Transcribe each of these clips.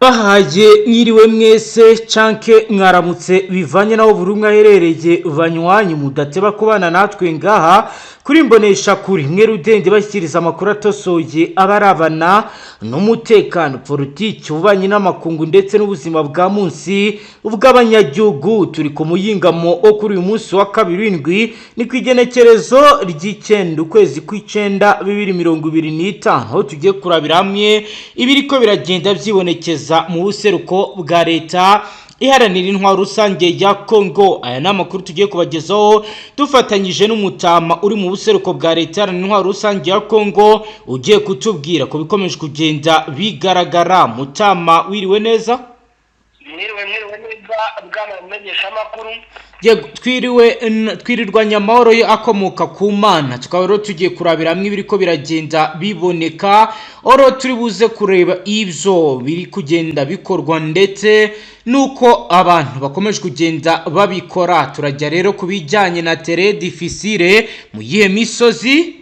Bahaye mwiriwe mwese canke mwaramutse bivanye naho buri umwe aherereye banywanyi mudateba kubana natwe ngaha kuri mbonesha kuri mwe rudende bashyikiriza amakuru atosoye abarabana n'umutekano politiki ubanye n'amakungu ndetse n'ubuzima bwa munsi ubw'abanyagihugu. Turi ku muyingamo kuri uyu munsi wa kabiri ni kwigenekerezo ry'icenda ukwezi kw'icenda 2025 aho tugiye kurabira hamwe ibiriko biragenda vyibonekeza mu buseruko bwa leta iharanira intwaro rusange ya Kongo. Aya namakuru tugiye kubagezaho dufatanyije n'umutama uri mu buseruko bwa leta iharanira intwaro rusange ya Kongo ugiye kutubwira ko bikomeje kugenda bigaragara. Mutama wiriwe neza? Mwiriwe neza bwana umenyesha amakuru. Twirirwa nyamahoro yo akomoka ku Mana, tukaba rero tugiye kurabira hamwe ibiriko biragenda biboneka, oro turi buze kureba ivyo biri kugenda bikorwa ndetse nuko abantu bakomeje kugenda babikora. Turajya rero kubijyanye na terre difficile mu yihe misozi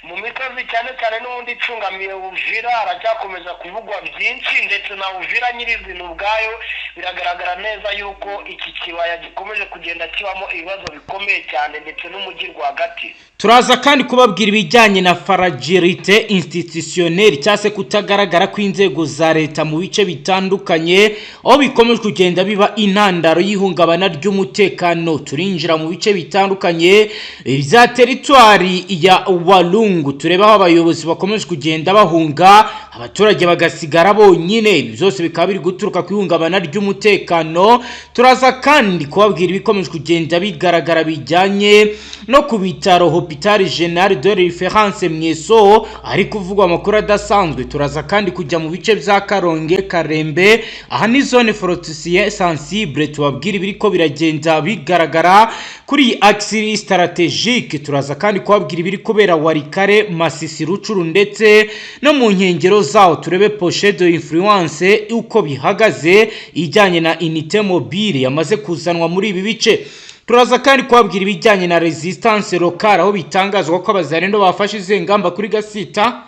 mu misozi cyane n'ubundi icungamiye Uvira aracyakomeza kuvugwa byinshi, ndetse na Uvira nyirizina ubwayo biragaragara neza yuko iki kibaya gikomeje kugenda kibamo ibibazo bikomeye cyane ndetse n'umujyi rwagati. Turaza kandi kubabwira ibijyanye na fragilité institutionnelle cyase kutagaragara kw'inzego za leta mu bice bitandukanye aho bikomeje kugenda biba intandaro y'ihungabana ry'umutekano. Turinjira mu bice bitandukanye bya territoire ya Walungu, tureba aho abayobozi bakomeje kugenda bahunga abaturage bagasigara bonyine, byose bikaba biri guturuka kw'ihungabana ry'umutekano. Turaza kandi kubabwira ibikomeje kugenda bigaragara bijyanye no ku bitaro Hôpital Général de Référence Mweso ari kuvugwa amakuru adasanzwe. Turaza kandi kujya mu bice bya Karonge Karembe, aha ni zone fortifiée sensible, tubabwira ibiriko biragenda bigaragara kuri axe stratégique. Turaza kandi kubabwira ibiri kubera Warikare Masisi Rucuru ndetse no mu nkengero zaho, turebe pochette de influence uko bihagaze ijyanye na unité mobile yamaze kuzanwa muri ibi bice. Turaza kandi kubabwira ibijyanye na resistance locale aho bitangazwa ko abazarendo bafashe izengamba kuri Gasita.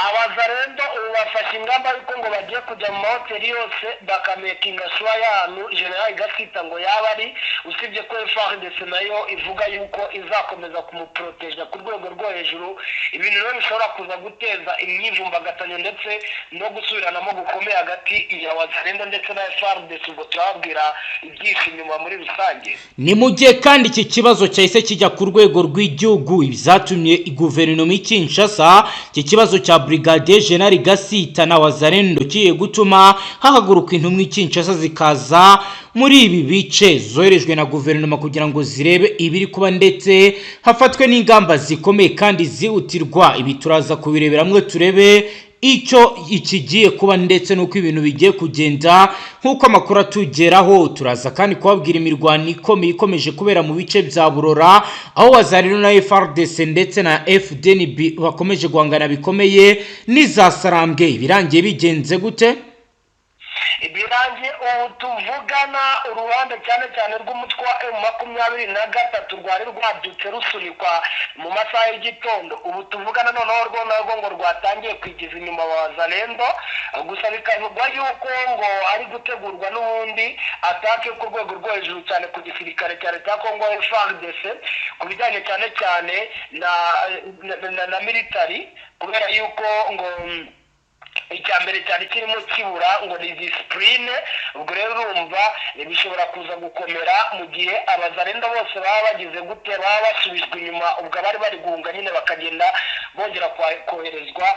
Abazarendo bafashe ingamba yuko ngo bagiye kujya mu mahoteli yose bakamekinga swa y'ahantu General Gasita ngo yaba ari, usibye ko FARDC nayo ivuga yuko izakomeza kumuproteja ku rwego rwo hejuru. Ibintu rero bishobora kuza guteza imyivumbagatanyo ndetse no gusubiranamo gukomeye hagati ya Wazarendo ndetse na FARDC, ngo turababwira ibyinshi inyuma muri rusange. Ni mu gihe kandi iki kibazo cyahise kijya ku rwego rw'igihugu, ibyatumye guverinoma y'Kinshasa iki kibazo cya Brigadier General Gasita na Wazarendo kiye gutuma hahaguruka intumwa y'Kinshasa zikaza muri ibi bice zoherejwe na guverinoma kugira ngo zirebe ibiri kuba ndetse hafatwe n'ingamba zikomeye kandi zihutirwa. Ibi turaza kubirebera hamwe turebe icyo ikigiye kuba ndetse nuko ibintu bigiye kugenda nkuko amakuru atugeraho. Turaza kandi kubabwira imirwano ikomeje kubera mu bice bya Burora aho Wazarendo na FARDC ndetse na FDNB bakomeje guhangana bikomeye n'iza Sarambwe. Birangiye bigenze gute? Ibirangiye ubu tuvugana uruhande cyane rw'umutwe wa M23 rwari rwabyutse rusunikwa mu masaha y'igitondo. Ubu tuvugana noneho rwo ngo rwatangiye kwigiza inyuma Wazarendo, gusa bikavugwa yuko ngo ari gutegurwa n'ubundi atake ku rwego rwo hejuru cyane ku gisirikare cya leta ya Kongo FARDC ku bijyanye cyane na military, kubera yuko ngo icyambere cyane kirimo kibura ngo ni discipline. Ubwo rero urumva bishobora kuza gukomera mu gihe Abazarendo bose baba bagize gute, baba basubizwa inyuma, ubwo bari guhunga nyine bakagenda bongera koherezwa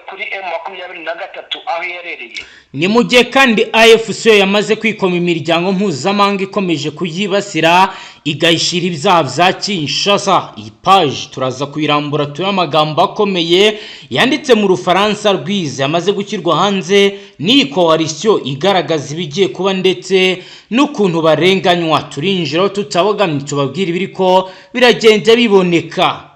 kuri M23 aho iherereye. Ni mu gihe kandi AFC yamaze kwikoma imiryango mpuzamahanga ikomeje kuyibasira igahishira ibyaha bya Kinshasa. Iyi page turaza kuyirambura turi amagambo akomeye yanditse mu Rufaransa rwize yamaze gukirwa hanze ni coalition igaragaza ibigiye kuba ndetse n'ukuntu barenganywa. Turinjiraho tutabogamye tubabwira ibiriko biragenda biboneka.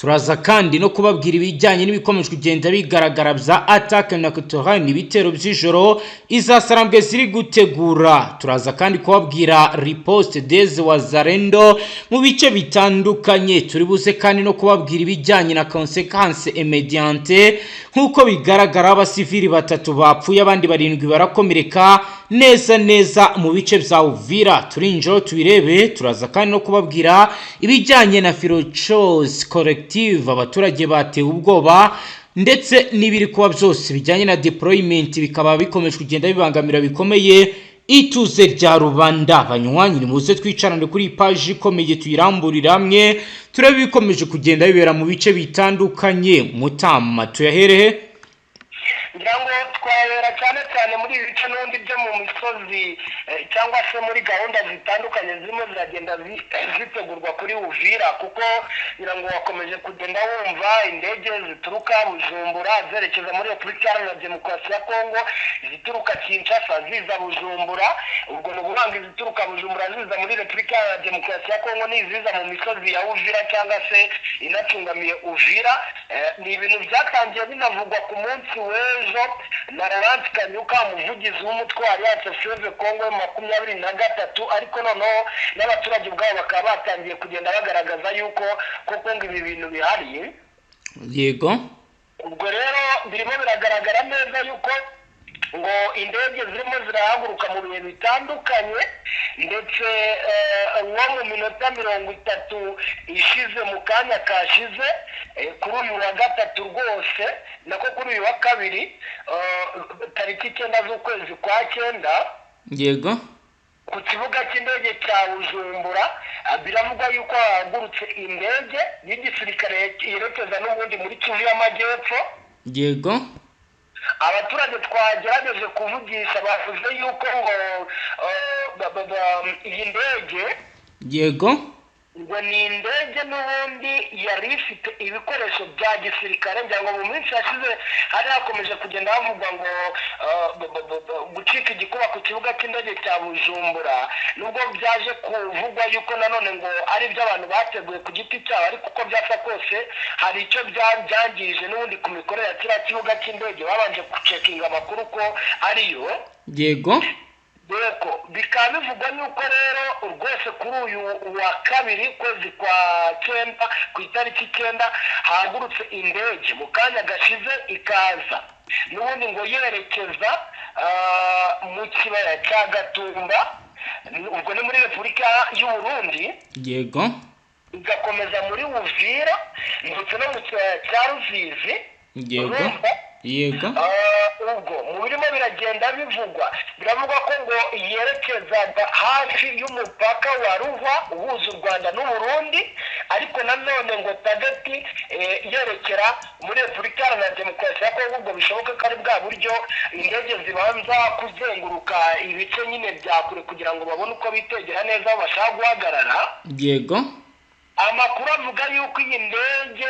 turaza kandi no kubabwira ibijyanye n'ibikomeje kugenda bigaragara bya attaque nocturne ibitero by'ijoro izasarambwe ziri gutegura. Turaza kandi kubabwira riposte des wazalendo mu bice bitandukanye. Turi buze kandi no kubabwira ibijyanye na conséquences immédiates nkuko bigaragara abasivili batatu bapfuye abandi 7 barakomereka neza mu bice bya Uvira. Turinjoro tubirebe. Turaza kandi no kubabwira ibijyanye na filochose collective abaturage batewe ubwoba ndetse n'ibiri kuba byose bijyanye na deployment bikaba bikomeje kugenda bibangamira bikomeye ituze rya rubanda. Banywanyi muze twicarane kuri page ikomeye tuyiramburira hamwe turebe bikomeje kugenda bibera mu bice bitandukanye. Mutama tuyaherehe ngirango twabera cyane muri ibice n'undi byo mu misozi cyangwa se muri gahunda zitandukanye zimwe ziragenda zitegurwa kuri Uvira, kuko ngirango wakomeje kugenda wumva indege zituruka Bujumbura zerekeza muri Repubulika Iharanira Demokarasi ya Kongo, zituruka Kinshasa ziza Bujumbura. Ubwo no guhanga izituruka Bujumbura ziza muri Repubulika Iharanira Demokarasi ya Kongo n'iziza mu misozi ya Uvira cyangwa se inacungamiye Uvira. Ni ibintu byatangiye binavugwa ku munsi w'ejo na Laurent Kanyuka umuvugizi w'umutwe wa Alliance Fleuve Congo 23, ariko noneho n'abaturage ubwabo bakaba batangiye kugenda bagaragaza yuko koko ngo ibi bintu bihari. Yego, ubwo rero birimo biragaragara neza yuko ngo indege zirimo zirahaguruka mu bihe bitandukanye, ndetse nko mu minota 30 ishize mu kanya kashize kuri uyu wa gatatu rwose nako kuri uyu wa kabiri tariki 9 z'ukwezi kwa 9. yego, ku kibuga cy'indege cya Bujumbura biravugwa yuko hagurutse indege y'igisirikare yerekeza n'ubundi muri Kivu y'Amajyepfo. yego, abaturage twagerageje kuvugisha bavuze yuko ngo iyi ndege, yego, ngo ni indege n'ubundi yari ifite ibikoresho bya gisirikare. ngira ngo mu minsi yashize hari hakomeje kugenda havugwa ngo gucika igikuba ku kibuga cy'indege cya Bujumbura, nubwo byaje kuvugwa yuko nanone ngo ari ibyo abantu bateguye ku giti cyabo, ariko uko byasa kose hari icyo byangije n'ubundi ku mikorere ya kiriya kibuga cy'indege. babanje gucekinga amakuru ko ariyo. yego, bikaba bivugwa yuko rero rwose kuri uyu wa kabiri kwezi kwa 9 ku itariki 9 hagurutse indege mu kanya gashize ikaza n'ubundi ngo yerekeza mu kibaya cya Gatumba, ubwo ni muri Repubulika y'u Burundi. yego, igakomeza muri Uvira ndetse no mu kibaya cya Ruzizi. yego, yego, ubwo mu birimo biragenda bivugwa biravugwa ko ngo yerekezaga hafi y'umupaka wa Ruhwa uhuza u Rwanda n'u Burundi, ariko nanone ngo tageti yerekera muri Repubulika Iharanira Demokarasi ya Kongo. ubwo bishoboka ko ari bwa buryo indege zibanza kuzenguruka ibice nyine bya kure kugira ngo babone uko bitegera neza aho bashaka guhagarara. yego, amakuru avuga yuko iyi ndege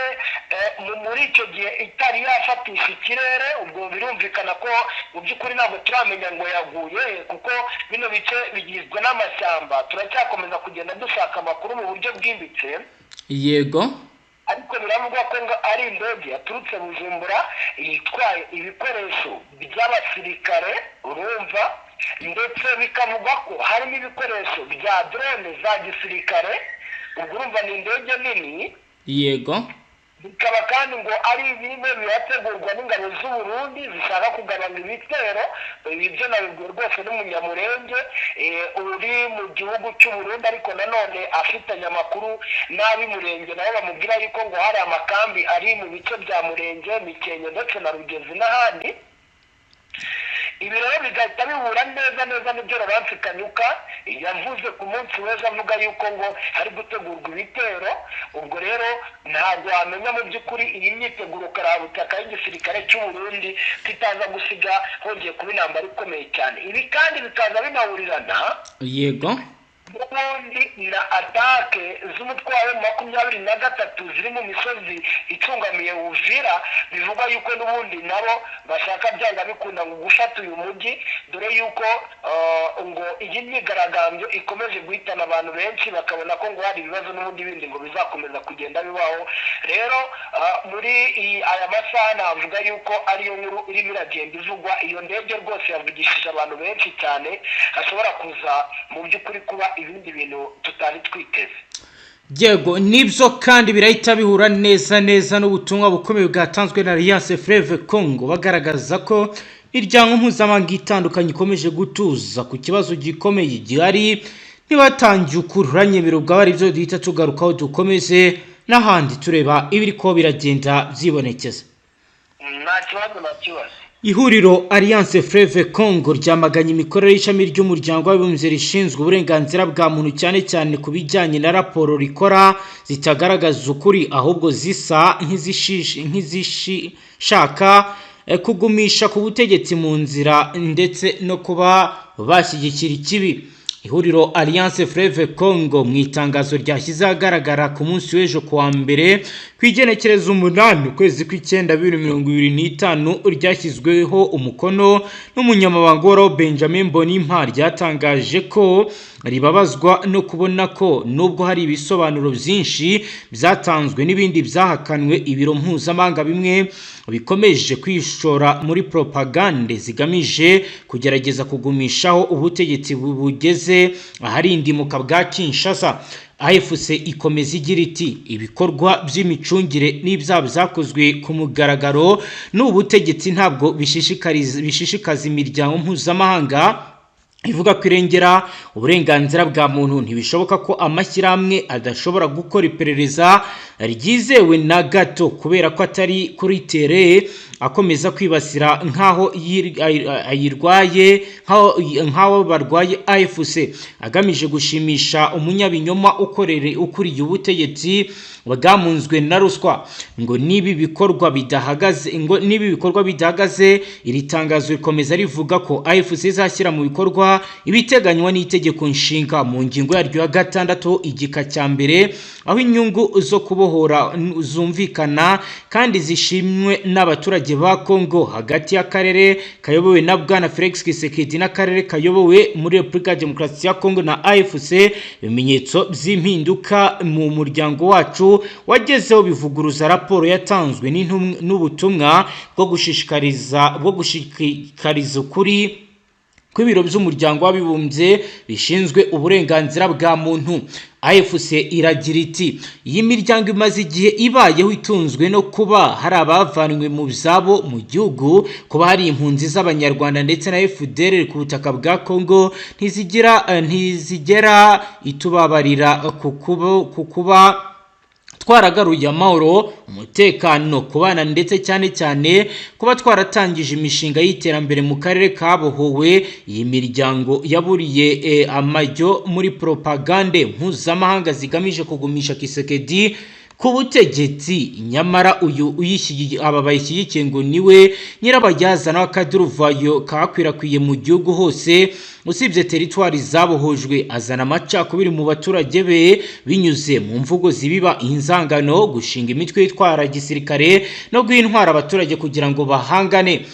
muri icyo gihe itari yafatisha ikirere. ubwo birumvikana ko mu by'ukuri ntabwo turamenya ngo yaguye, kuko bino bice bigizwe n'amashyamba. turacyakomeza kugenda dushaka amakuru mu buryo bwimbitse. yego, ariko biravugwa ko ngo ari indege yaturutse Bujumbura itwaye ibikoresho by'abasirikare, urumva, ndetse bikavugwa ko harimo ibikoresho bya drone za gisirikare. ubwo urumva ni indege nini. yego, bikaba kandi ngo ari bimwe birategurwa n'ingabo z'u Burundi zishaka kugabanya ibitero. ibyo nabibwiwe rwose n'umunyamurenge uri mu gihugu cy'u Burundi, ariko nanone afitanye amakuru n'ab'Umurenge nabo bamubwira yuko ngo hari amakambi ari mu bice bya Murenge, Mikenke ndetse na Rugezi n'ahandi. ibi rero bigahita bihura neza n'ibyo Laurent Kanyuka yavuze ku munsi w'ejo avuga yuko ngo hari gutegurwa ibitero. ubwo rero ntabwo wamenya mu by'ukuri iyi myiteguro karabutaka y'igisirikare cy'u Burundi kitaza gusiga hongeye kuba intambara ikomeye cyane. ibi kandi bikaza binahurirana, yego, n'ubundi na atake z'umutwe wa 23 ziri mu misozi icungamiye Uvira. bivugwa yuko n'ubundi nabo bashaka byanga bikunda ngo gufata uyu mujyi, dore yuko ngo iyi myigaragambyo ikomeje guhitana abantu benshi bakabona ko ngo hari ibibazo n'ubundi bindi ngo bizakomeza kugenda bibaho. Rero muri aya masaha navuga yuko ariyo nkuru irimo iragenda ivugwa. Iyo ndege rwose yavugishije abantu benshi cyane, hashobora kuza mu by'ukuri kuba ibindi bintu tutari twiteze. Yego nibyo kandi birahita bihura neza n'ubutumwa bukomeye bwatanzwe na Alliance Fleuve Congo bagaragaza ko imiryango mpuzamahanga itandukanye ikomeje gutuza ku kibazo gikomeye gihari. Nibatangiye ukururanye birubwa bari byo duhita tugarukaho dukomeze n'ahandi tureba ibiri ko biragenda byibonekeza. Nta kibazo na kibazo. Ihuriro Alliance Fleuve Congo ryamaganye imikorere y'ishami ry'umuryango w'abibumbye rishinzwe uburenganzira bwa muntu cyane cyane ku bijyanye na raporo rikora zitagaragaza ukuri ahubwo zisa nk'izishaka kugumisha ku butegetsi mu nzira ndetse no kuba bashyigikira ikibi. Ihuriro Alliance Fleuve Congo mu itangazo ryashyize ahagaragara ku munsi w'ejo kuwa mbere kwigenekereza 8 ukwezi kw'icyenda 2025 ryashyizweho umukono n'umunyamabanga wa Benjamin Mbonimpa, ryatangaje ko ribabazwa no kubona ko nubwo hari ibisobanuro byinshi byatanzwe n'ibindi byahakanwe, ibiro mpuzamahanga bimwe bikomeje kwishora muri propagande zigamije kugerageza kugumishaho ubutegetsi bugeze ahari indimuka bwa Kinshasa. AFC ikomeza igira iti ibikorwa by'imicungire n'ibyaha byakozwe ku mugaragaro n'ubutegetsi ntabwo bishishikaza imiryango mpuzamahanga ivuga ko irengera uburenganzira bwa muntu. Ntibishoboka ko amashyirahamwe adashobora gukora iperereza ryizewe na gato kubera ko atari kuri tere akomeza kwibasira nkaho ayirwaye nkaho barwaye AFC agamije gushimisha umunyabinyoma ukuriye ubutegetsi bwamunzwe na ruswa. ngo nibi bikorwa bidahagaze iri tangazo rikomeza rivuga ko AFC izashyira mu bikorwa ibiteganywa n'itegeko nshinga mu ngingo yaryo ya 6 igika cya mbere, aho inyungu zo kubohora zumvikana kandi zishimwe n'abaturage ba Congo hagati y'akarere kayobowe na Bwana Felix Tshisekedi n'akarere kayobowe muri Repubulika ya Demokarasi ya Congo na AFC. Ibimenyetso by'impinduka mu muryango wacu wagezeho bivuguruza raporo yatanzwe n'ubutumwa bwo gushishikariza ukuri kw'ibiro by'umuryango w'abibumbye bishinzwe uburenganzira bwa muntu. AFC iragira iti iyi miryango imaze igihe ibayeho itunzwe no kuba hari abavanywe mu byabo mu gihugu, kuba hari impunzi z'abanyarwanda ndetse na FDLR ku butaka bwa Congo ntizigera itubabarira ku kuba twaragaruye amahoro umutekano ku bana ndetse cyane kuba twaratangije imishinga y'iterambere mu karere kabohowe. Iyi miryango yaburiye amajyo muri propagande mpuzamahanga zigamije kugumisha Tshisekedi ku butegetsi, nyamara uyu bayishyigikiye ngo niwe nyirabajyazana w'akaduruvayo kakwirakwiye mu gihugu hose usibye teritwari zabohojwe. Azana amacakubiri mu baturage be binyuze mu mvugo zibiba inzangano, gushinga imitwe yitwara gisirikare no guhintwara abaturage kugira ngo bahangane.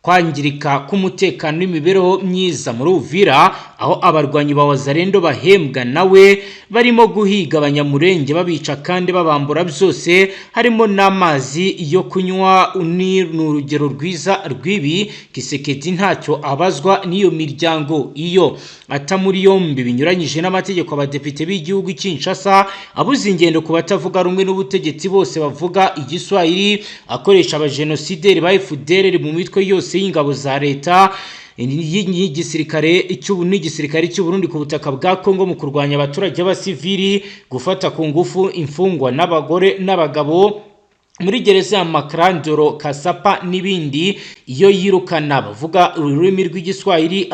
Kwangirika k'umutekano n'imibereho myiza muri Uvira, aho abarwanyi ba Wazalendo bahembwa nawe barimo guhiga abanyamurenge babica kandi babambura byose harimo n'amazi yo kunywa. N'urugero rwiza rw'ibi. Tshisekedi ntacyo abazwa n'iyo miryango iyo atamuri yombi binyuranyije n'amategeko. Abadepite b'igihugu Kinshasa abuze ingendo ku batavuga rumwe n'ubutegetsi bose bavuga igiswahili, akoresha abajenosideri ba FDLR mu mitwe yose y'ingabo za leta n'igisirikare cy'u Burundi ku butaka bwa Congo mu kurwanya abaturage b'abasivili, gufata ku ngufu imfungwa n'abagore n'abagabo muri gereza ya Makrandoro, Kasapa n'ibindi. Iyo yirukana bavuga ururimi rw'igiswahili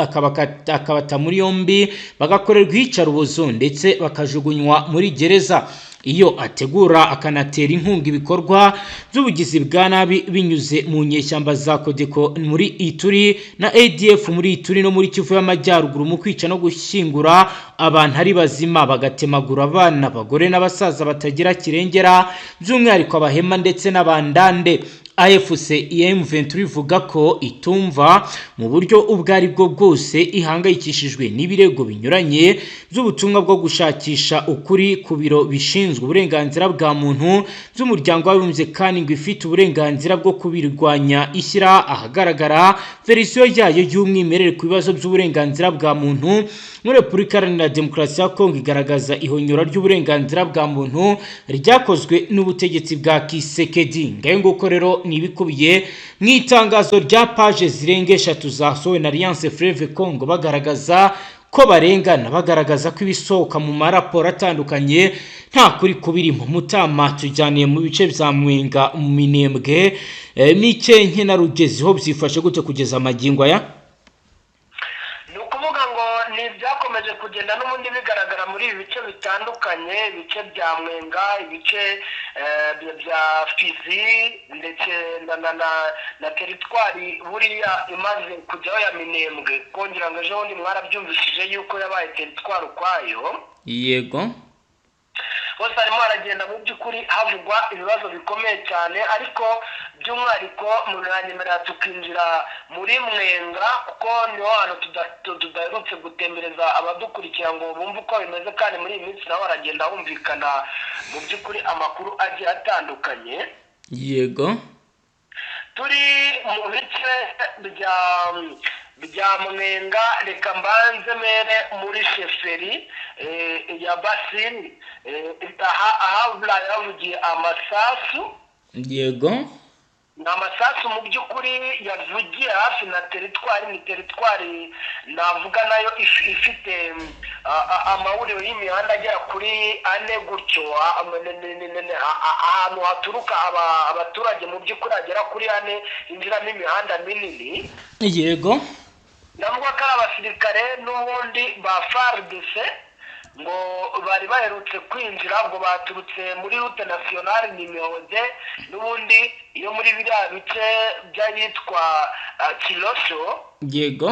akabata muri yombi bagakorerwa iyicarubozo ndetse bakajugunywa muri gereza. Iyo ategura akanatera inkunga ibikorwa by'ubugizi bwa nabi binyuze mu nyeshyamba za Kodeko muri Ituri na ADF muri Ituri no muri Kivu y'Amajyaruguru mu kwica no gushyingura abantu ari bazima, bagatemagura abana, abagore n'abasaza batagira kirengera, by'umwihariko abahema ndetse n'abandande. AFC M23 ivuga ko itumva mu buryo ubwo ari bwo bwose ihangayikishijwe n'ibirego binyuranye by'ubutumwa bwo gushakisha ukuri ku biro bishinzwe uburenganzira bwa muntu by'umuryango w'abibumbye, kandi ngo ifite uburenganzira bwo kubirwanya ishyira ahagaragara verisiyo yayo y'umwimerere ku bibazo by'uburenganzira bwa muntu muri Repubulika Iharanira Demokarasi ya Kongo, igaragaza ihonyora ry'uburenganzira bwa muntu ryakozwe n'ubutegetsi bwa Kisekedi. Ngayo nguko rero nibikubiye mu itangazo rya page zirenga 3 zasohowe na Alliance Fleuve Congo, bagaragaza ko barengana, bagaragaza ko ibisohoka mu maraporo atandukanye nta kuri kubirimo. Mutama tujyaniye mu bice bya Mwenga, mu Minembwe, Mikenke na Rugezi ho byifashe gute kugeza amagingo aya? Byakomeje kugenda n'ubundi bigaragara muri ibi bice bitandukanye, ibice bya Mwenga, ibice bya Fizi ndetse na teritwari buriya imaze kujyaho ya Minembwe, kongera ngo ejo bundi mwarabyumvishije yuko yabaye teritwari ukwayo. Yego, hose harimo haragenda mu by'ukuri havugwa ibibazo bikomeye cyane, ariko by'umwihariko munanyemerera tukinjira muri Mwenga kuko niho hantu tudaherutse gutembereza abadukurikira ngo bumve uko bimeze, kandi muri iyi minsi naho haragenda humvikana mu by'ukuri amakuru agiye atandukanye. yego, turi mu bice bya Mwenga, reka mbanze mere muri sheferi ya Basini, aha yavugiye amasasu. yego, ni amasasu mu by'ukuri yavugiye hafi na teritwari, ni teritwari navuga nayo ifite amahuriro y'imihanda agera kuri 4 gutyo, ahantu haturuka abaturage mu by'ukuri agera kuri 4 injiramo imihanda minini. yego, ndavuga ko ari abasirikare n'ubundi ba FARDC ngo bari baherutse kwinjira, ngo baturutse muri route nationale nimero 2 n'ubundi iyo muri biriya bice by'ahitwa Kilosho. yego,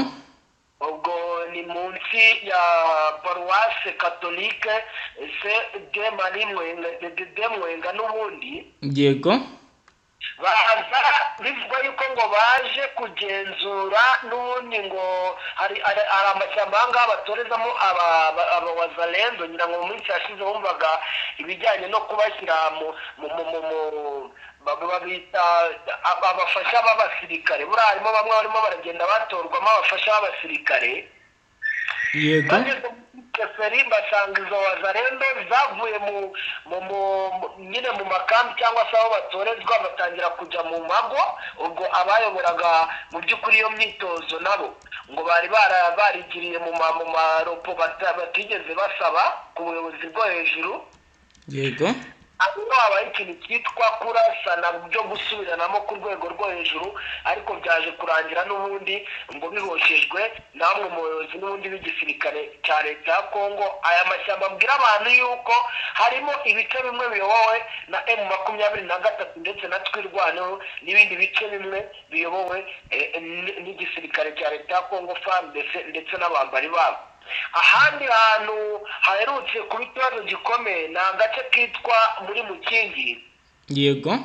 ubwo ni munsi ya paroisse catholique de Mwenga n'ubundi. yego, baza bivugwa yuko ngo baje kugenzura n'ubundi ngo hari amashyamba ahangaha batorezamo abawazalendo. ngira ngo mu minsi yashize bumvaga ibijyanye no kubashyira babita abafasha b'abasirikare, buriya harimo bamwe barimo baragenda batorwamo abafasha b'abasirikare. yego, Keferi basanga izo wazalendo zavuye nyine mu makambi cyangwa se aho batorezwa, batangira kujya mu mago. ubwo abayoboraga mu by'ukuri iyo myitozo nabo ngo bari barigiriye mu maropo batigeze basaba ku buyobozi bwo hejuru. yego, aho habaye ikintu cyitwa kurasana byo gusubiranamo ku rwego rwo hejuru, ariko byaje kurangira n'ubundi ngo bihoshejwe namwe mu bayobozi n'ubundi b'igisirikare cya leta ya Kongo. aya mashyamba abwira abantu yuko harimo ibice bimwe biyobowe na M23 ndetse na Twirwaneho, n'ibindi bice bimwe biyobowe n'igisirikare cya leta ya Kongo FARDC ndetse n'abambari babo. ahandi hantu haherutse kuba ikibazo gikomeye ni agace kitwa muri Mukingi. yego,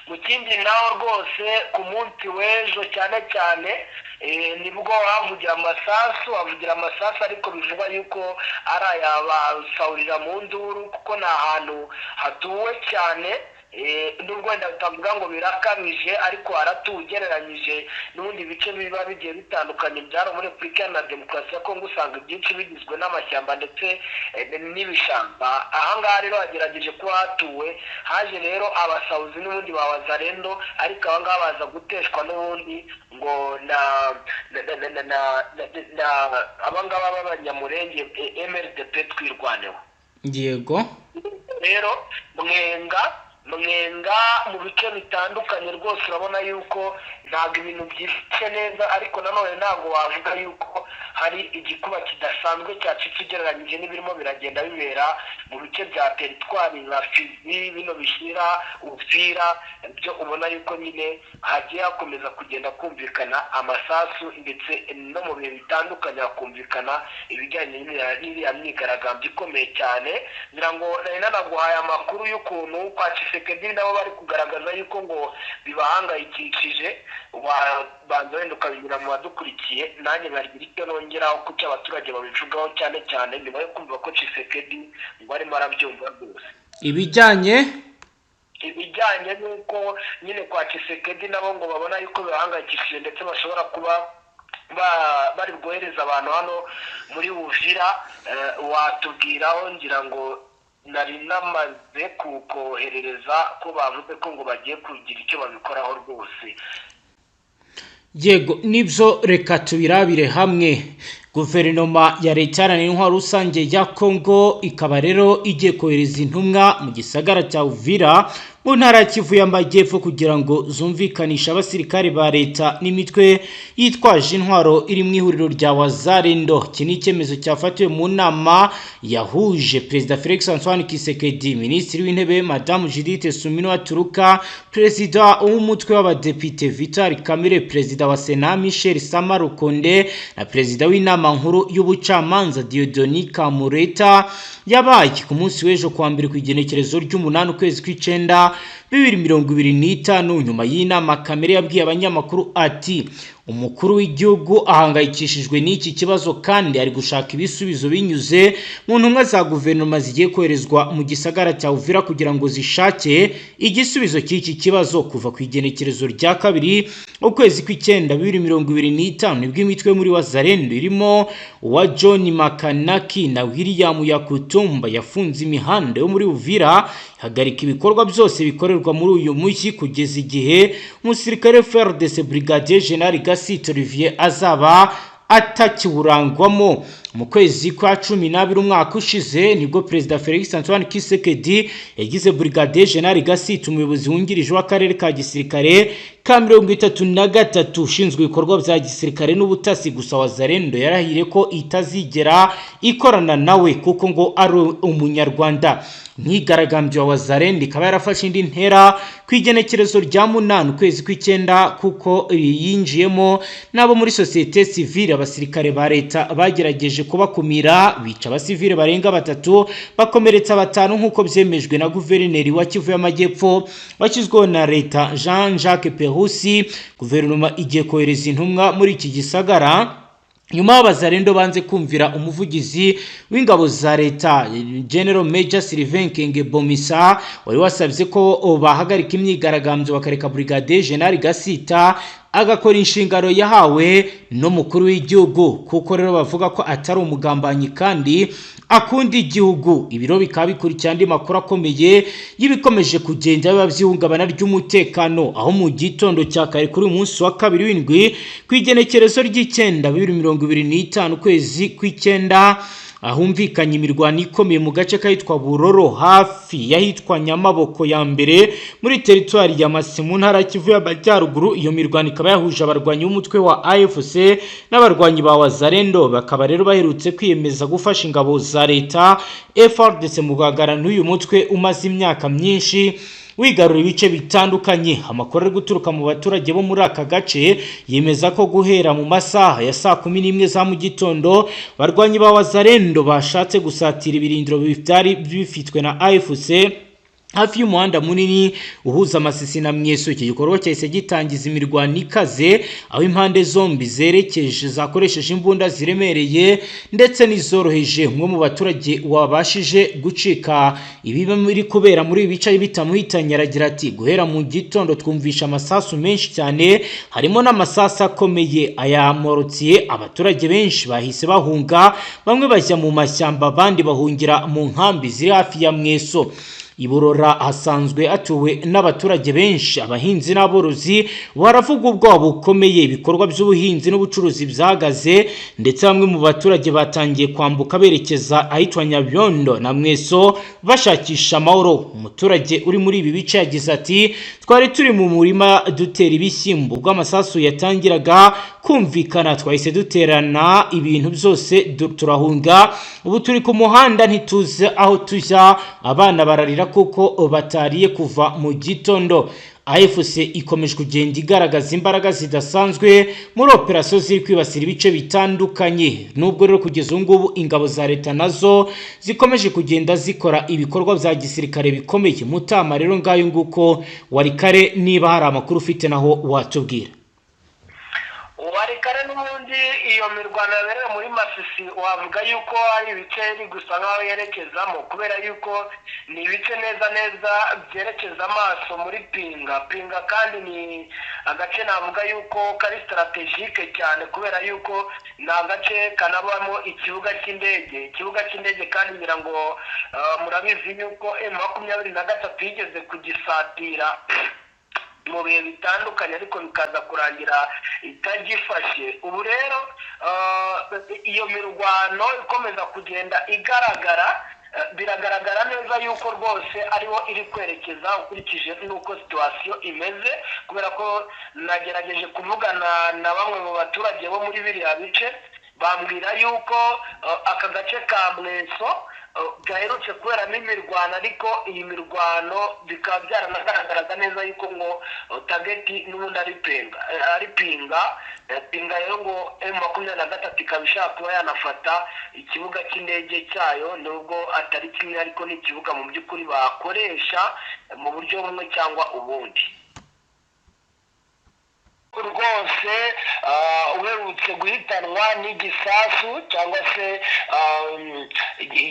Mukingi naho rwose ku munsi w'ejo cyane cyane nibwo havugira amasasu, ariko bivugwa yuko ari ayabasahurira mu nduru kuko ni ahantu hatuwe cyane. nubwo wenda bitavuga ngo birakabije, ariko haratuwe ugereranyije n'ubundi bice biba bigiye bitandukanye byari muri Repubulika Iharanira Demokarasi ya Kongo, usanga ibyinshi bigizwe n'amashyamba ndetse n'ibishamba. ahangaha rero hagerageje kuba hatuwe, haje rero abasahuzi n'ubundi ba wazalendo, ariko ahangaha baza guteshwa n'ubundi ngo abangaba b'abanyamurenge MRDP Twirwaneho. yego, rero Mwenga mu bice bitandukanye rwose urabona yuko ntabwo ibintu byifashe neza, ariko nanone ntabwo wavuga yuko hari igikuba kidasanzwe cyacitse ugereranyije n'ibirimo biragenda bibera mu bice bya teritwari nka Fizi, bino bishyira Uvira, byo ubona yuko nyine hagiye hakomeza kugenda kumvikana amasasu, ndetse no mu bihe bitandukanye hakumvikana ibijyanye n'iriya myigaragambyo ikomeye cyane. ngira ngo nari nanaguhaye amakuru y'ukuntu kwa Tshisekedi nabo bari kugaragaza yuko ngo bibahangayikishije. Banza wenda ukabinyura mu badukurikiye, nanjye bagira icyo nongeraho ku cyo abaturage babivugaho, cyane cyane nyuma yo kumva ko Tshisekedi ngo arimo arabyumva rwose. ibijyanye n'uko nyine kwa Tshisekedi nabo ngo babona yuko bibahangayikishije, ndetse bashobora kuba bari bwohereza abantu hano muri Uvira. Watubwiraho, ngira ngo nari namaze kukoherereza ko bavuze ko ngo bagiye kugira icyo babikoraho rwose. yego nibyo, reka tubirabire hamwe. Guverinoma ya leta iharanira intwaro rusange ya Kongo ikaba rero igiye kohereza intumwa mu gisagara cya Uvira mu ntara ya Kivu y'Amajyepfo kugira ngo zumvikanishe abasirikare ba leta n'imitwe yitwaje intwaro iri mu ihuriro rya Wazalendo. Iki ni icyemezo cyafatiwe mu nama yahuje Perezida Felix Antoine Tshisekedi, Minisitiri w'Intebe Madame Judith Suminwa Turuka, Perezida w'umutwe w'abadepite Vital Kamerhe, Perezida wa Sena Michel Samarukonde na Perezida w'inama nkuru y'ubucamanza Dieudonné Kamureta. Yabaye ku munsi w'ejo kwa mbere ku igenekerezo ry'umunani ukwezi kw'icenda 2025. Nyuma y'inama Kamerhe yabwiye abanyamakuru ati umukuru w'igihugu ahangayikishijwe n'iki kibazo kandi ari gushaka ibisubizo binyuze mu ntumwa za guverinoma zigiye koherezwa mu gisagara cya Uvira kugira ngo zishake igisubizo cy'iki kibazo. Kuva ku igenekerezo rya kabiri ukwezi kw'icenda 2025 nibwo imitwe muri Wazalendo irimo uwa John Makanaki na William Yakutumba yafunze imihanda yo muri Uvira, hagarika ibikorwa byose bikorerwa muri uyu mujyi kugeza igihe umusirikare FARDC Brigadier General Gasito Olivier azaba atakiburangwamo. Mu kwezi kwa 12 umwaka ushize nibwo Perezida Felix Antoine Tshisekedi yagize Brigadier General Gasito umuyobozi wungirije w'akarere ka gisirikare ka 33 ushinzwe ibikorwa bya gisirikare n'ubutasi. Gusa Wazalendo yarahire ko itazigera ikorana nawe kuko ngo ari umunyarwanda. Myigaragambyo wa Wazalendo ikaba yarafashe indi ntera ku igenekerezo rya 8 ukwezi kw'icenda kuko yinjiyemo nabo muri societe civile. Abasirikare ba leta bagerageje kubakumira, bica abasivile barenga 3 bakomeretsa 5 nkuko byemejwe na guverineri wa Kivu y'Amajyepfo washyizweho na leta Jean-Jacques Perusi. Guverinoma igiye kohereza intumwa muri iki gisagara nyuma Wazalendo banze kumvira umuvugizi w'ingabo za leta General Major Sylvain Kenge Bomisa wari wasabye ko bahagarika imyigaragambyo bakareka Brigadier General Gasita agakora inshingano yahawe no mukuru w'igihugu, kuko rero bavuga ko atari umugambanyi kandi akunda igihugu. Ibiro bikaba bikurikira andi makuru akomeye y'ibikomeje kugenda biba byihungabana ry'umutekano, aho mu gitondo cya kare kuri umunsi wa kabiri w'indwi ku igenekerezo ry'icenda 2025 ukwezi kw'icenda ahumvikanye imirwano ikomeye mu gace kahitwa Buroro hafi yahitwa Nyamaboko ya mbere muri teritwari ya Masisi mu ntara Kivu y'Amajyaruguru. Iyo mirwano ikaba yahuje abarwanyi b'umutwe wa AFC n'abarwanyi ba Wazalendo, bakaba rero baherutse kwiyemeza gufasha ingabo za leta FARDC mu guhagarara n'uyu mutwe umaze imyaka myinshi wigarura ibice bitandukanye. Amakuru ari guturuka mu baturage bo muri aka gace yemeza ko guhera mu masaha ya saa 11 za mu gitondo barwanyi ba Wazalendo bashatse gusatira ibirindiro byari bifitwe na AFC hafi y'umuhanda munini uhuza Masisi na Myeso. Iki gikorwa cyahise gitangiza imirwano ikaze aho impande zombi zerekeje zakoresheje imbunda ziremereye ndetse n'izoroheje. Umwe mu baturage wabashije gucika ibiba muri kubera muri ibice bitamuhitanye aragira ati guhera mu gitondo twumvisha amasasu menshi cyane, harimo n'amasasu akomeye ayamorotiye. Abaturage benshi bahise bahunga, bamwe bajya mu mashyamba abandi bahungira mu nkambi ziri hafi ya Myeso. Iburora hasanzwe atuwe n'abaturage benshi, abahinzi n'aborozi baravuga ubwoba bukomeye, ibikorwa by'ubuhinzi n'ubucuruzi byagaze ndetse bamwe mu baturage batangiye kwambuka berekeza ahitwa Nyabyondo na Mweso bashakisha amahoro. Umuturage uri muri ibi bice yagize ati twari turi mu murima dutera ibishyimbo ubwo amasasu yatangiraga kumvikana twahise duterana ibintu byose turahunga ubu turi ku muhanda ntituze aho tujya abana bararira kuko batariye kuva mu gitondo AFC ikomeje kugenda igaragaza imbaraga zidasanzwe muri operasiyo ziri kwibasira ibice bitandukanye nubwo rero kugeza ngubu ingabo za leta nazo zikomeje kugenda zikora ibikorwa bya gisirikare bikomeye Mutama rero ngayo nguko wari kare niba hari amakuru ufite naho watubwira wari kare n'ubundi iyo mirwano yabereye muri Masisi wavuga yuko ari ibice iri gusa nkaho yerekezamo kubera yuko ni ibice neza byerekeza amaso muri Pinga kandi ni agace navuga yuko kari strategique cyane kubera yuko ni agace kanabamo ikibuga cy'indege kandi ngira ngo murabizi yuko M23 yigeze kugisatira mu bihe bitandukanye ariko bikaza kurangira itagifashe ubu rero iyo mirwano ikomeza kugenda igaragara biragaragara neza yuko rwose ariho iri kwerekeza ukurikije nuko situation imeze kubera ko nagerageje kuvugana na bamwe mu baturage bo muri biriya bice bambwira yuko aka gace ka Mweso gaherutse kubera n'imirwano ariko iyi mirwano bikaba byaranagaragaraga neza yuko ngo target n'ubundi ari Pinga rero ngo M23 ikaba ishaka kuba yanafata ikibuga cy'indege cyayo nubwo atari kimwe ariko ni ikibuga mu by'ukuri bakoresha mu buryo bumwe cyangwa ubundi rwose uherutse guhitanwa n'igisasu cyangwa se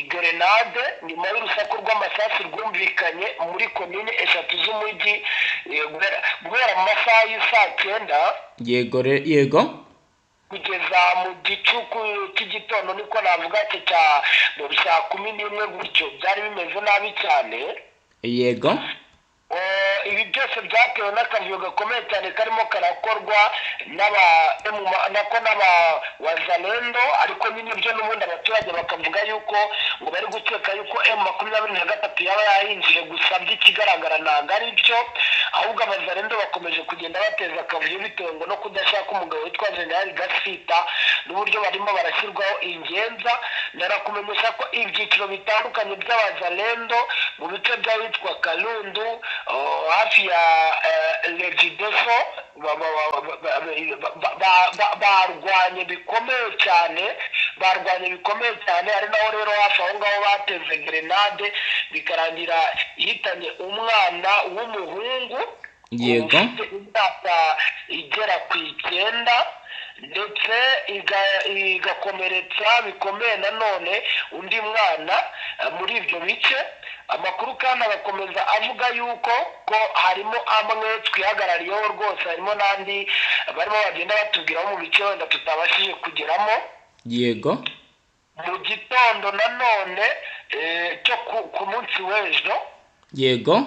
grenade nyuma y'urusaku rw'amasasu rwumvikanye muri komine 3 z'umujyi guhera mu masaha y'isaa 9 yego kugeza mu gicuku cy'igitondo niko navuga cya 11 gutyo byari bimeze nabi cyane yego ibi byose byatewe n'akavuyo gakomeye cyane karimo karakorwa n'aba wazalendo ariko nyine byo n'ubundi abaturage bakavuga yuko ngo bari gukeka yuko M23 yaba yahinjiye gusa by'ikigaragara ntabwo ari byo ahubwo abazalendo bakomeje kugenda bateza akavuyo bitewe ngo no kudashaka umugabo witwa General Gasita n'uburyo barimo barashyirwaho ingenza narakumenyesha ko ibyiciro bitandukanye by'abazalendo mu bice by'abitwa Kalundu hafi ya Legideso barwanye bikomeye cyane ari naho rero hafi aho ngaho bateze grenade bikarangira ihitanye umwana w'umuhungu yego imyaka igera ku 9 ndetse igakomeretsa bikomeye nanone undi mwana muri ibyo bice amakuru kandi agakomeza avuga yuko ko harimo amwe twihagarariyeho rwose harimo n'andi barimo bagenda batubwiraho mu bice wenda tutabashije kugeramo yego mu gitondo nanone cyo ku munsi w'ejo yego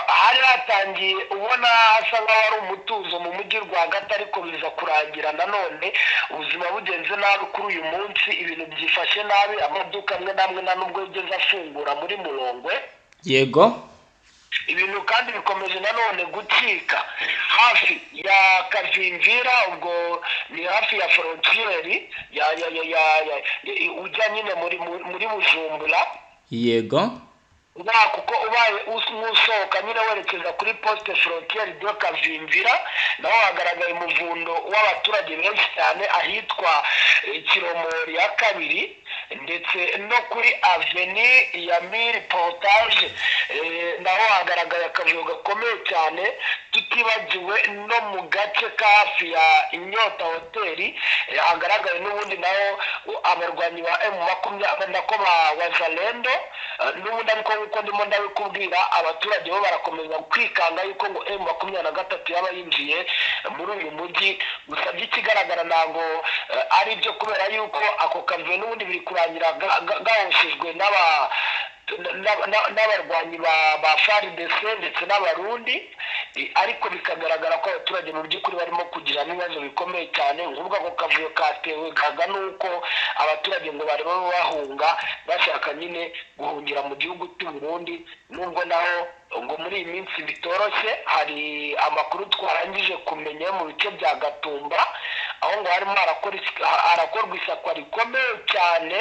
hari hatangiye ubona hasa nk'aho ari umutuzo mu mujyi rwagati ariko biza kurangira nanone ubuzima bugenze nabi kuri uyu munsi ibintu byifashe nabi amaduka amwe n'amwe nta nubwo yigeze afungura muri Murongwe yego ibintu kandi bikomeje nanone gucika hafi ya Kavimvira ubwo ni hafi ya frontiere ujya nyine muri Bujumbura yego kuko ubaye usohoka nyine werekeza kuri poste frontiere de Kavimvira naho hagaragaye umuvundo w'abaturage benshi cyane ahitwa Kiromori ya kabiri ndetse no kuri avenue ya Mille Portage naho hagaragaye akavuyo gakomeye cyane tutibagiwe no mu gace ka hafi ya Inyota hoteli hagaragaye n'ubundi naho abarwanyi ba M23 wazalendo n'ubundi ariko uko ndimo ndabikubwira abaturage bo barakomeza kwikanga yuko ngo M23 yaba yinjiye muri uyu mujyi gusa by'ikigaragara ntabwo ari byo kubera yuko ako kavuyo n'ubundi biri kurangira gahoshejwe n'abarwanyi ba FARDC ndetse n'abarundi ariko bikagaragara ko abaturage mu by'ukuri barimo kugira n'ibibazo bikomeye cyane, nk'ubwo ako kavuyo katewe kaga nuko abaturage ngo bari bahunga bashaka nyine guhungira mu gihugu cy'u Burundi, nubwo naho ngo muri iyi minsi bitoroshye. Hari amakuru twarangije kumenya mu bice bya Gatumba, aho ngo harimo harakorwa isakwa rikomeye cyane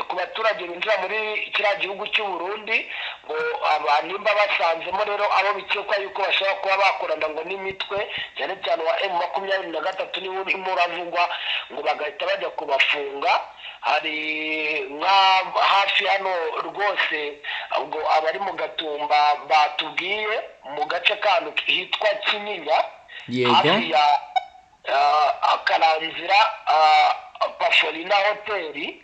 ku baturage binjira muri kiriya gihugu cy'u Burundi, ngo nimba basanzemo rero abo bikekwa yuko bashobora kuba bakorana ngo n'imitwe cyane cyane wa M23 niwo urimo uravugwa, ngo bagahita bajya kubafunga. Hari nka hafi hano rwose ngo abari mu Gatumba batubwiye mu gace kantu hitwa Kinyinya, hafi ya Akaranzira Pafolina hoteli,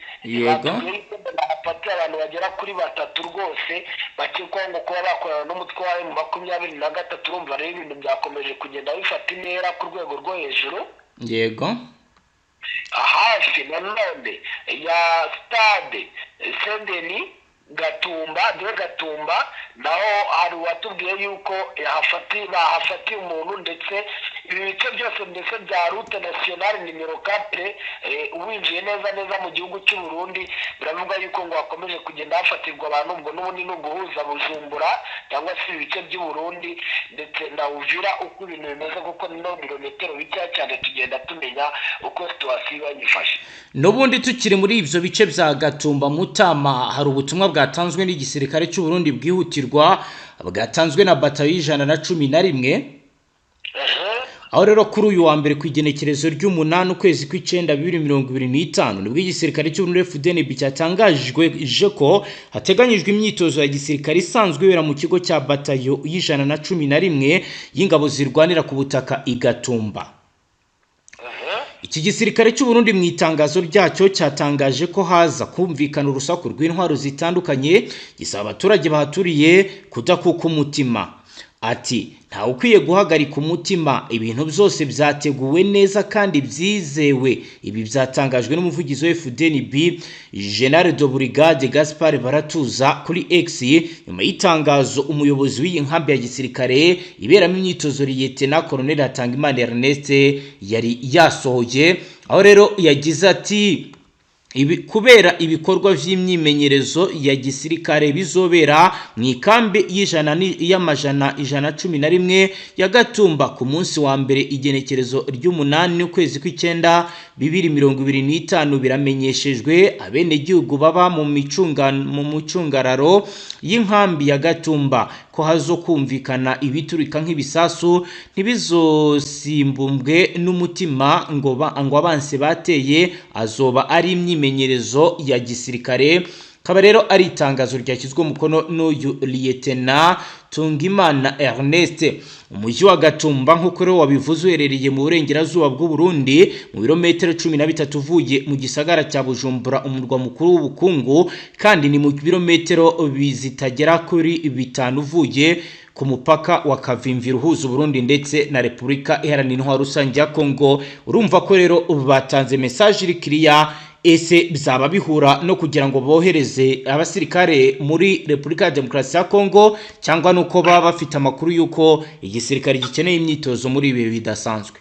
hafatiye abantu bagera kuri 3 rwose bakekwaho ngo kuba bakorana n'umutwe wa M23. Urumva rero ibintu byakomeje kugenda bifata intera ku rwego rwo hejuru. Yego, hafi nanone ya stade Sendeni Gatumba naho hari uwatubwiye yuko bahafatiye umuntu, ndetse ibi bice byose ndetse bya route nationale nimero 4 uwinjiye neza mu gihugu cy'u Burundi, biravuga yuko ngo hakomeje kugenda hafatirwa abantu, ubwo n'ubundi no guhuza Bujumbura cyangwa se ibice by'u Burundi ndetse na Uvira uko ibintu bimeze, kuko no birometero bikeya cyane tugenda tumenya uko situasiyo yifashe. n'ubundi tukiri muri ivyo bice bya Gatumba Mutama, hari ubutumwa bwatanzwe n'igisirikare cy'u Burundi bwihutirwa, bwatanzwe na batayo y'111. Aho rero kuri uyu wa mbere ku igenekerezo ry'umunani ukwezi kw'icenda 2025 nibwo igisirikare cy'u Burundi FDNB cyatangajwe ko hateganyijwe imyitozo ya gisirikare isanzwe ibera mu kigo cya batayo y'111 y'ingabo zirwanira ku butaka i Gatumba. Iki gisirikare cy'u Burundi mu itangazo ryacyo cyatangaje ko haza kumvikana urusaku rw'intwaro zitandukanye, gisaba abaturage bahaturiye kudakuka umutima. Ati nta ukwiye guhagarika umutima, ibintu byose byateguwe neza kandi byizewe. Ibi byatangajwe n'umuvugizi wa FDNB General de Brigade Gaspard Baratuza kuri X nyuma y'itangazo umuyobozi w'iyi nkambi ya gisirikare iberamo imyitozo Lieutenant Colonel Hatangimana Ernest yari yasohoye. Aho rero yagize ati kubera ibikorwa vy'imyimenyerezo ya gisirikare bizobera mu ikambi y'amajana 111 ya Gatumba ku munsi wa mbere igenekerezo ry'umunani ukwezi kw'icenda 2025, biramenyeshejwe abene gihugu baba mu mucungararo y'inkambi ya Gatumba ko hazo kumvikana ibiturika nk'ibisasu ntibizosimbumwe n'umutima ngo abanse bateye, azoba ari imyimenyerezo ya gisirikare. Kaba rero ari itangazo ryashyizwe mukono n'uyu Lieutenant Tungimana Ernest. Umujyi wa Gatumba nk'uko rero wabivuze uherereye mu burengerazuba bw'u Burundi mu birometero 13 uvuye mu gisagara cya Bujumbura, umurwa mukuru w'ubukungu, kandi ni mu birometero bizitagera kuri 5 uvuye ku mupaka wa Kavimvira uhuza Burundi ndetse na Repubulika Iharanira Intwaro Rusange ya Kongo. Urumva ko rero batanze message iri clear. Ese bizaba bihura no kugira ngo bohereze abasirikare muri Repubulika ya Demokarasi ya Kongo, cyangwa nuko baba bafite amakuru yuko igisirikare gikeneye imyitozo muri ibi bidasanzwe?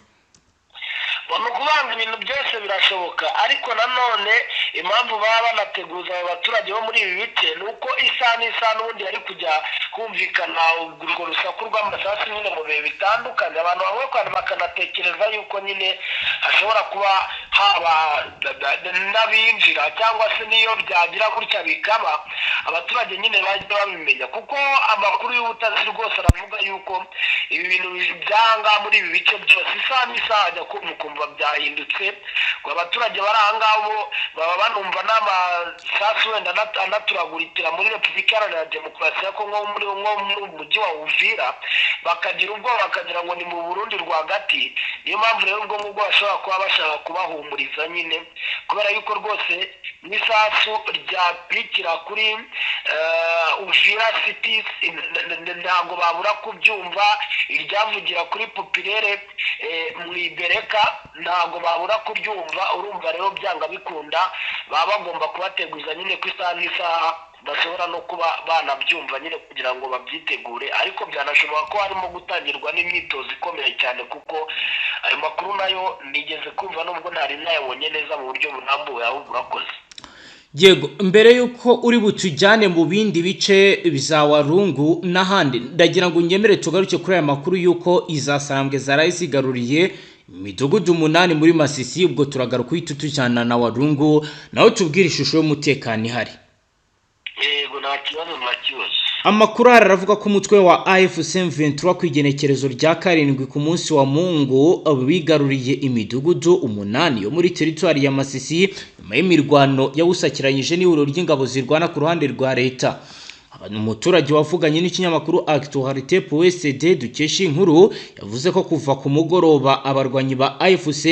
Kubanga ibintu byose birashoboka, ariko nanone impamvu baba banateguza abaturage bo muri ibi bice nuko isa n'ubundi yari kujya kumvikana urwo rusaku rw'amasasu nyine mu bihe bitandukanye. Abantu bamwe kandi bakanatekereza yuko nyine hashobora kuba haba n'abinjira, cyangwa se niyo byagira gutya bikaba abaturage nyine bajya babimenya, kuko amakuru y'ubutasi rwose aravuga yuko ibi bintu byanga muri ibi bice byose isa ajya kumva byahindutse, ngo abaturage bari aha ngaho baba banumva n'amasasu wenda anaturaguritira muri Repubulika Iharanira Demokarasi ya Kongo muri mujyi wa Uvira, bakagira ubwoba bakagira ngo ni mu Burundi rwagati. Niyo mpamvu rero ubwo ngubwo bashobora kuba bashaka kubahumuriza nyine, kubera yuko rwose n'isasu ryapikira kuri Uvira City ntabwo babura kubyumva, iryavugira kuri Populaire mu Ibereka ntabwo babura kuryumva. Urumva rero byanga bikunda baba bagomba kubateguza nyine ku isaha n'isaha bashobora no kuba banabyumva nyine kugira ngo babyitegure, ariko byanashoboka ko harimo gutangirwa n'imyitozo ikomeye cyane, kuko ayo makuru nayo nigeze kumva nubwo ntari nayabonye neza mu buryo burambuye. ahubwo urakoze. Yego, mbere yuko uri butujyane mu bindi bice biza Warungu n'ahandi, ndagira ngo ngemere tugaruke kuri aya makuru yuko izasarambwe zaraye zigaruriye imidugudu 8 muri Masisi. Ubwo turagaruka uhita tujyana na Warungu naho tubwire ishusho y'umutekano ihari. Yego, nta kibazo. Amakuru aravuga ko umutwe wa AFC M23 ku igenekerezo rya 7 ku munsi wa Mungu bigaruriye imidugudu 8 yo muri territoire ya Masisi nyuma y'imirwano yawusakiranyije n'ihuriro ry'ingabo zirwana ku ruhande rwa leta. Umuturage wavuganye n'ikinyamakuru Actualité PSD dukesha inkuru yavuze ko kuva ku mugoroba abarwanyi ba AFC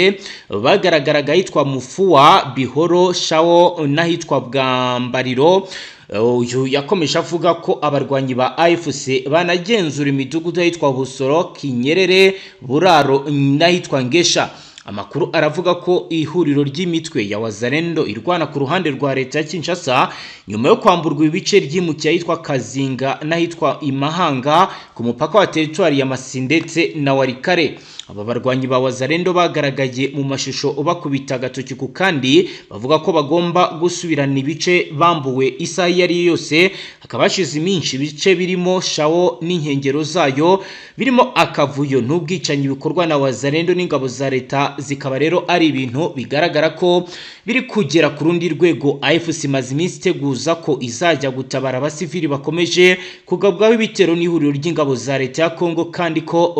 bagaragaraga hitwa Mufuwa, Bihoro, Shao n'ahitwa Bwambariro. Uyu yakomeje avuga ko abarwanyi ba AFC banagenzura imidugudu ahitwa Busoro, Kinyerere, Buraro n'ahitwa Ngesha. Amakuru aravuga ko ihuriro ry'imitwe ya Wazalendo irwana ku ruhande rwa leta ya Kinshasa nyuma yo kwamburwa ibice ry'imukiye ahitwa Kazinga n'ahitwa Imahanga ku mupaka wa territoire ya Masisi ndetse na Warikare. Aba barwanyi ba Wazalendo bagaragaye mu mashusho bakubita agatoki ku kandi bavuga ko bagomba gusubirana ibice bambuwe isaha yari yose. Hakaba hashize iminsi ibice birimo Shao n'inkengero zayo birimo akavuyo n'ubwicanyi bikorwa na Wazalendo n'ingabo za leta, zikaba rero ari ibintu bigaragara ko biri kugera ku rundi rwego. AFC maze iminsi iteguza ko izajya gutabara abasivili bakomeje kugabwaho ibitero n'ihuriro ry'ingabo za leta ya Kongo, kandi ko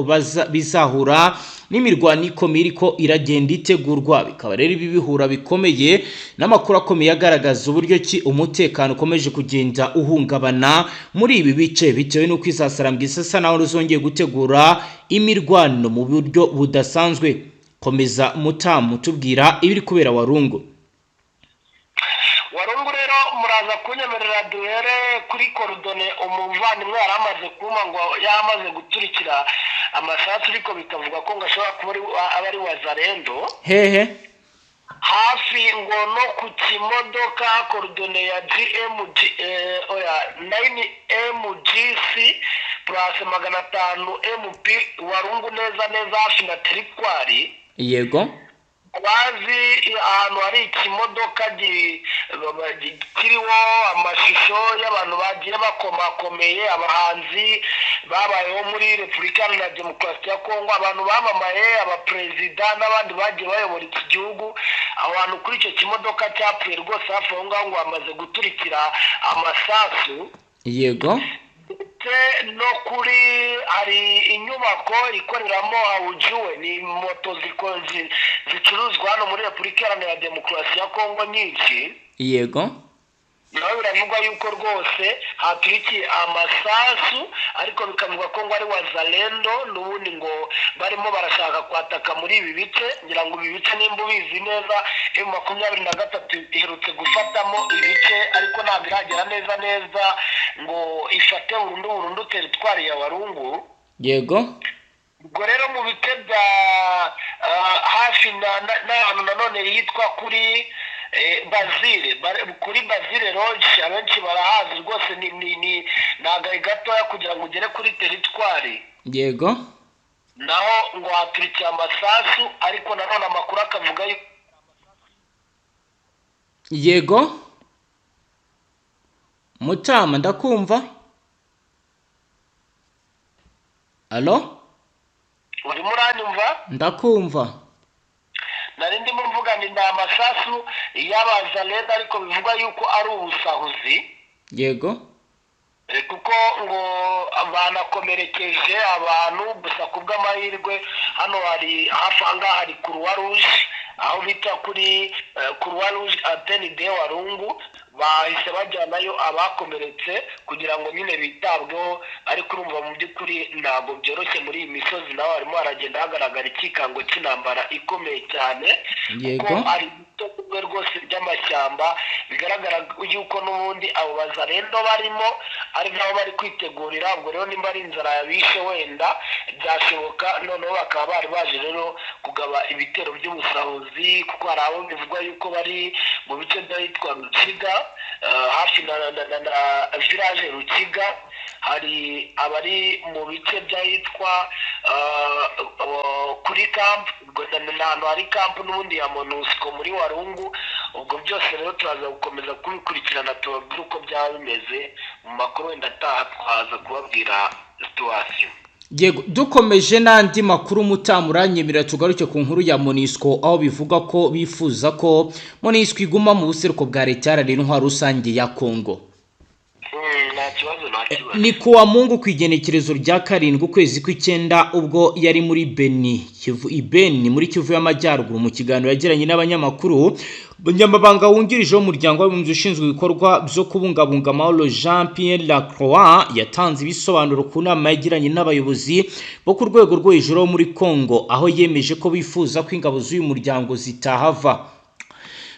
bizahura n'imirwano ikomeye ko iragenda itegurwa. Bikaba rero ibi bihura bikomeye n'amakuru akomeye agaragaza uburyo ki umutekano ukomeje kugenda uhungabana muri ibi bice bitewe n'uko izasarambwa isasa naho ruzongeye gutegura imirwano mu buryo budasanzwe. Komeza Mutamu tubwira ibiri kubera Warungu. Rero muraza kunyemerera duhere kuri Korodone. Umuvandimwe yaramaze kuma ngo yamaze guturikira amasasu, ariko bikavuga ko ngashobora kuba abari Wazalendo hehe hafi ngo no ku kimodoka Korodone ya GMG 9MGC plus 500 MP Warungu neza hafi na Territoire. Yego, bazi ahantu hari ikimodoka kiriho amashusho y'abantu bagiye bakomakomeye, abahanzi babayeho muri Repubulika ya Demokarasi ya Kongo, abantu bamamaye, abaperezida n'abandi bagiye bayobora iki gihugu. Abantu kuri icyo kimodoka cyapfuye rwose hafi aho ngaho ngo bamaze guturikira amasasu. yego, no kuri hari inyubako ikoreramo Awujuwe, ni moto zicuruzwa hano muri Repubulika ya Demokarasi ya Kongo nyinshi. yego, nawe biravugwa yuko rwose haturikiye amasasu, ariko bikavuga ko ngo ari Wazalendo n'ubundi ngo barimo barashaka kwataka muri ibi bice. ngira ngo ibi bice nimba ubizi neza M23 iherutse gufatamo ibice, ariko ntabwo iragera neza ngo ifate burundu territoire ya Warungu. yego. Ubwo rero mu bice bya hafi n'ahantu nanone yitwa kuri kuri Bazile Lodge, abenshi barahazi rwose, ni agahe gatoya kugira ngo ugere kuri territoire. yego, naho ngo haturikiye amasasu, ariko nanone amakuru akavuga yego. Mutama ndakumva. Allo, urimo uranyumva? ndakumva. nari ndimo mvuga ni amasasu y'Abazalendo, ariko bivugwa yuko ari ubusahuzi. Yego, kuko ngo banakomerekeje abantu gusa ku bw'amahirwe. hano hari hafi ahangaha hari Croix Rouge, aho bita kuri Croix Rouge Antenne de Warungu. bahise bajyanayo abakomeretse kugira ngo nyine bitabweho, ariko urumva mu by'ukuri ntabwo byoroshye muri iyi misozi. naho harimo haragenda hagaragara ikikango cy'intambara ikomeye cyane. yego, ari ibitego rwose by'amashyamba, bigaragara yuko n'ubundi abo Wazalendo barimo ari nabo bari kwitegurira. ubwo rero nimba ari inzara yabishe wenda byashoboka, noneho bakaba bari baje rero kugaba ibitero by'ubusahuzi, kuko hari abo bivugwa yuko bari mu bice by'ahitwa Rukiga hafi na village Rukiga, hari abari mu bice by'ahitwa kuri camp, ahantu hari camp n'ubundi ya MONUSCO muri Warungu. Ubwo byose rero turaza gukomeza kubikurikirana tubabwira uko byaba bimeze mu makuru wenda ataha, twaza kubabwira situation. Yego, dukomeje n'andi makuru mutamuranyemera tugaruke ku nkuru ya MONUSCO, aho bivuga ko bifuza ko MONUSCO iguma mu buseruko bwa leta iharanira intwaro rusange ya Kongo. Ni kuwa Mungu ku igenekerezo rya 7 ukwezi kw'icyenda, ubwo yari muri Beni muri Kivu y'Amajyaruguru. Mu kiganiro yagiranye n'abanyamakuru, Umunyamabanga wungirije w'umuryango w'abibumbye ushinzwe ibikorwa byo kubungabunga amahoro Jean Pierre Lacroix yatanze ibisobanuro ku nama yagiranye n'abayobozi bo ku rwego rwo hejuru muri Kongo, aho yemeje ko bifuza ko ingabo z'uyu muryango zitahava.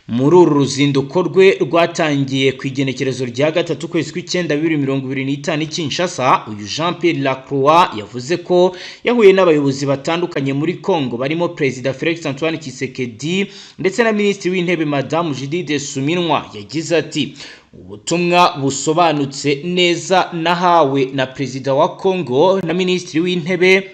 Muri uru ruzinduko rwe rwatangiye ku igenekerezo rya 3 ukwezi kw'icyenda 2025 Kinshasa, uyu Jean Pierre Lacroix yavuze ko yahuye n'abayobozi batandukanye muri Kongo barimo President Felix Antoine Tshisekedi ndetse na Minisitiri w'Intebe Madame Judith Suminwa. Yagize ati, ubutumwa busobanutse neza nahawe na President wa Kongo na Minisitiri w'Intebe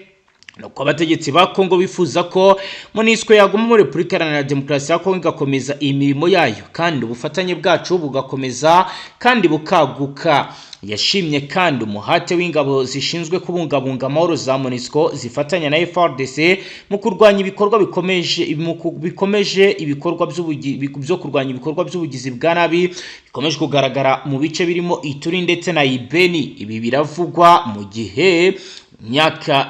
nuko abategetsi ba Kongo bifuza ko MONUSCO yaguma muri Repubulika Iharanira Demokarasi ya Kongo igakomeza imirimo yayo, kandi ubufatanye bwacu bugakomeza kandi bukaguka. Yashimye kandi umuhate w'ingabo zishinzwe kubungabunga amahoro za MONUSCO zifatanya na FARDC mu kurwanya ibikorwa bikomeje ibikorwa byo kurwanya ibikorwa by'ubugizi bwa nabi bikomeje kugaragara mu bice birimo Ituri ndetse na Ibeni. Ibi biravugwa mu gihe myaka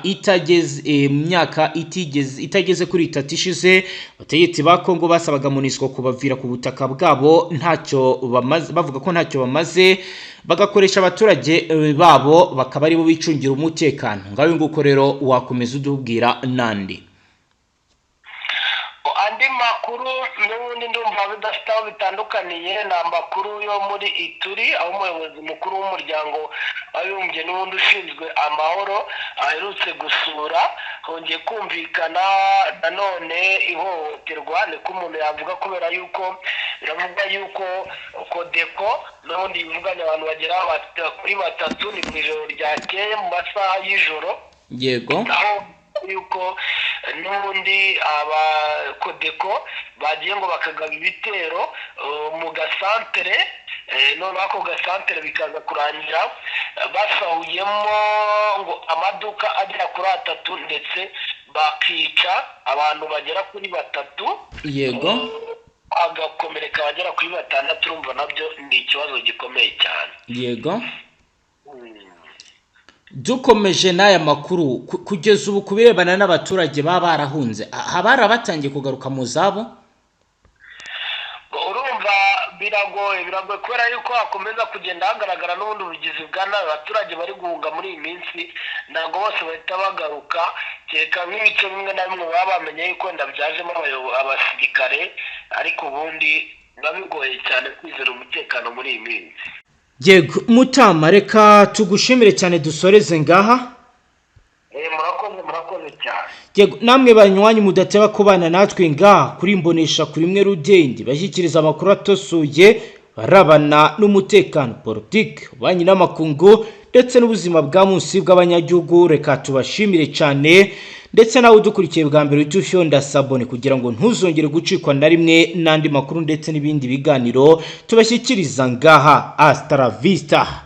itageze kuri 3 ishize abategetsi ba Kongo basabaga MONUSCO kubavira ku butaka bwabo ntacyo bamaze, bavuga ko ntacyo bamaze, bagakoresha abaturage babo bakaba ari bo bicungira umutekano. Ngaho nguko rero wakomeza udubwira nandi andi makuru n'ubundi ndumva bidafite aho bitandukaniye na makuru yo muri Ituri, aho umuyobozi mukuru w'umuryango w'abibumbye n'ubundi ushinzwe amahoro aherutse gusura. Hongeye kumvikana nanone ihohoterwa, niko umuntu yavuga, kubera yuko biravuga yuko Kodeko n'ubundi yivuganye abantu bagera kuri 3 ni mu ijoro ryakeye mu masaha y'ijoro. Yego, yuko n'ubundi aba Kodeko bagiye ngo bakagaba ibitero mu gasantere, none ako gasantere bikaza kurangira basahuyemo ngo amaduka agera kuri 3 ndetse bakica abantu bagera kuri 3. Yego, agakomereka bagera kuri 6. Urumva nabyo ni ikibazo gikomeye cyane. Yego, dukomeje n'aya makuru kugeza ubu kubirebana n'abaturage baba barahunze, habara batangiye kugaruka mu zabo. Urumva biragoye kubera yuko hakomeza kugenda hagaragara n'ubundi ubugizi bwa nabi. Abaturage bari guhunga muri iyi minsi ntabwo bose bahita bagaruka, kereka nk'ibice bimwe na bimwe baba bamenye yuko wenda byajemo abasirikare, ariko ubundi biba bigoye cyane kwizera umutekano muri iyi minsi. Yego Mutama, reka tugushimire cyane dusoreze ngaha. Murakoze cyane. Yego, namwe banywanyi mudateba kubana natwe ngaha kuri Mbonesha kuri mwe Rudende bashyikiriza amakuru atosuye barabana n'umutekano, politiki, ububanyi n'amakungu ndetse n'ubuzima bwa munsi bw'abanyagihugu. Reka tubashimire cyane, ndetse nawe udukurikiye bwa mbere utufyonda sabone kugira ngo ntuzongere gucikwa na rimwe n'andi makuru ndetse n'ibindi biganiro tubashyikiriza ngaha. Hasta la vista.